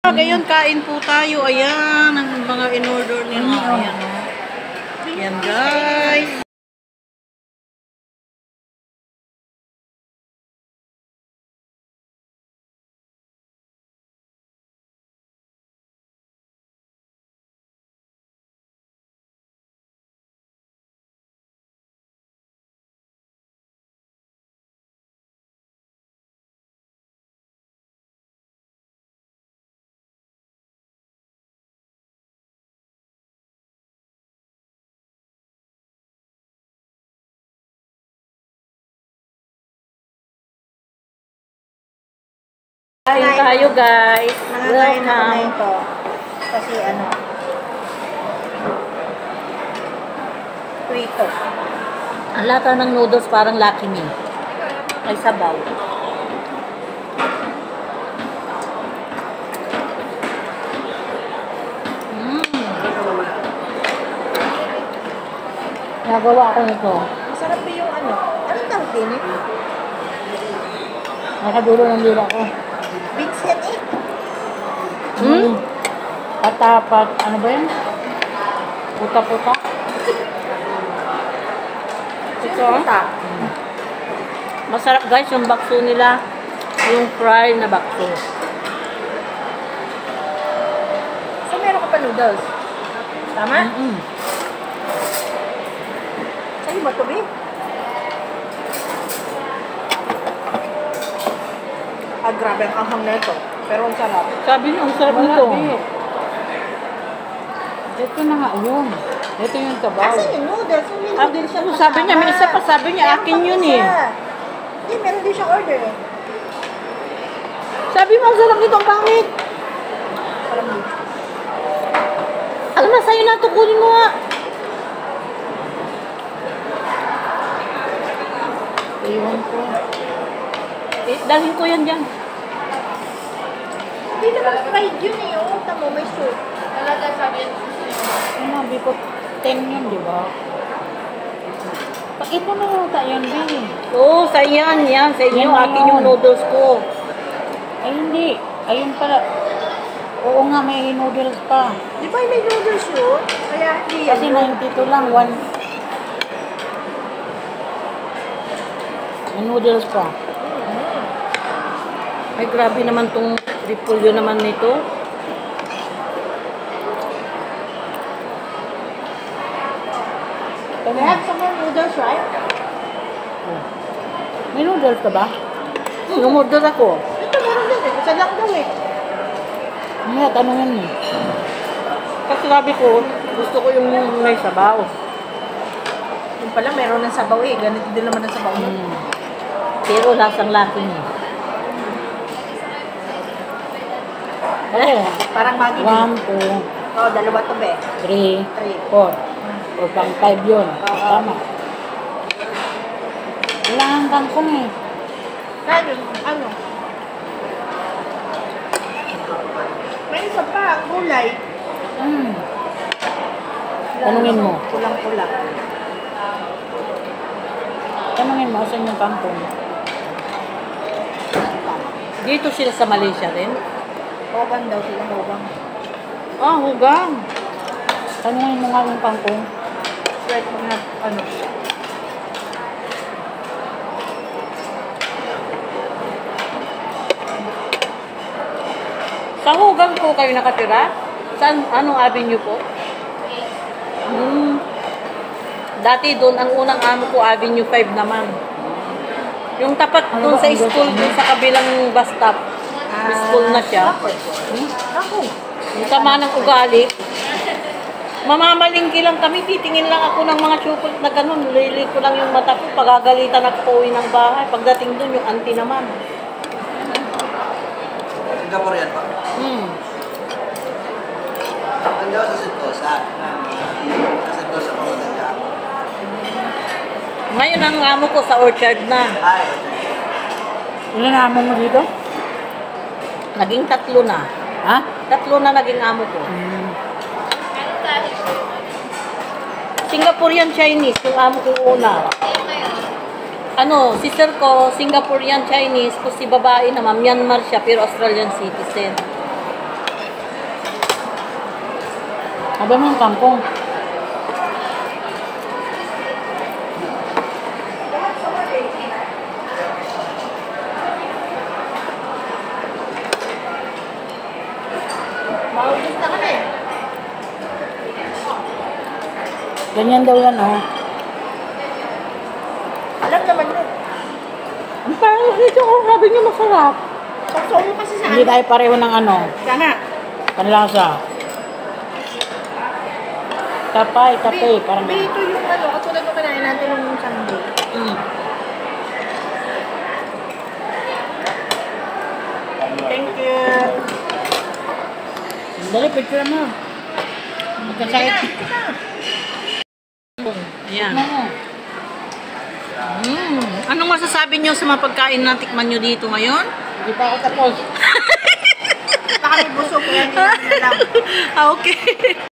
Ngayon, kain po tayo. Ayan, ang mga in-order nila. Ayan, ayan guys. Kain tayo guys. Nakakain ako na ito. Kasi ano, Twito. Ang lata ng noodles parang Lucky Me. Ay sabaw. Nagawa ko nito. Masarap ba yung ano? Anong tawag din eh? Nakadulo ng lira ko. Vincent eh. Patapat. Ano ba yun? Puta-puta. Ito. Masarap guys yung bakso nila. Yung fry na bakso. So meron ka pa noodles? Tama? Sa'yo ba ito, babe? Grabe ang anghang na ito. Pero ang sarap. Sabi niyo, ang sarap nito. Ito na nga yun. Ito yung sabaw. Asan yung noodles? Yung noodles siya Sabi niya, may isa pa. Sabi niya, akin yun eh. Hindi, meron din siyang order eh. Sabi mo, ang sarap nito. Ang pangit. Parang Alam na, sa'yo na ito. Kunin mo nga. Iwan ko. Dalhin ko yan dyan. hindi naman fried yun eh. Oh, tamo, may soup. Talaga sabi yun. Sinabi ko, 10 yun, di ba? Ito na yata yan, din. Oo, sa yan. Sa inyo. Yan na Akin yung yun. noodles ko. Ay, hindi. Ayun pala. Oo nga, may noodles pa. Di ba may noodles yun? Kaya hindi Kasi yan. 92 lang, 1. May noodles pa. Ay, grabe naman tong repolyo naman nito. They have some more noodles, right? May noodles ka ba? Numorder ako. Ito meron din eh. Isa lang daw eh. May tanongin mo. Kasi sabi ko, gusto ko yung may sabaw. Yung pala meron ng sabaw eh. Ganito din naman ang sabaw mo. Pero lasang Lucky Me. Parang Maggi. 1, 2, Oh, dalawa to be. 3, 3. 4. O pang 5 yun. Tama. Wala ang kangkong eh. Ano? May isa pa, kulay. Tanungin mo. Kulang-kulang. Tanungin mo, asan yung kangkong? Dito sila sa Malaysia rin. Hogang daw sila, hogang. Ah, hugang. Tanungin mo nga yung kangkong. Sweat mo na, ano. Sa hugang po kayo nakatira? Saan? Anong avenue po? Dati doon, ang unang amo ko, Avenue 5 naman. Yung tapat doon sa school, doon sa kabilang bus stop. May school na siya. Ako. Yung sama ng ugali. Mamamalingki lang kami, titingin lang ako ng mga chocolate na ganun. Lili ko lang yung mata ko, pagagalitan at pauwi ng bahay. Pagdating doon, yung auntie naman. Singapore yan pa? Ang daw sa Sentosa. Sa Sentosa pa maganda. Ngayon ang amo ko sa Orchard na. Ay, Ilan na amo mo dito? Naging 3 na. Ha? 3 na naging amo ko. Singaporean Chinese, yung amo ko una. Ano, sister ko, Singaporean Chinese, kung si babae naman, Myanmar siya, pero Australian citizen. Sabi mo yung kangkong. Maubos na kami. Ganyan daw yan, oh. Alam naman yun. Ang parang ito ko, sabi niyo masarap. Sakso mo kasi sa Hindi tayo pareho ng ano, Kaya nga. panlasa. Tapay, parang Ito yung ano, katulad nung kinain natin nung Sunday. Mm. Thank you. Dali, picture mo. Magkasakit. Yan. Ano? Anong masasabi niyo sa mga pagkain na tikman niyo dito ngayon? Hindi pa ako tapos. Baka may busog kaya hindi natin alam. Okay.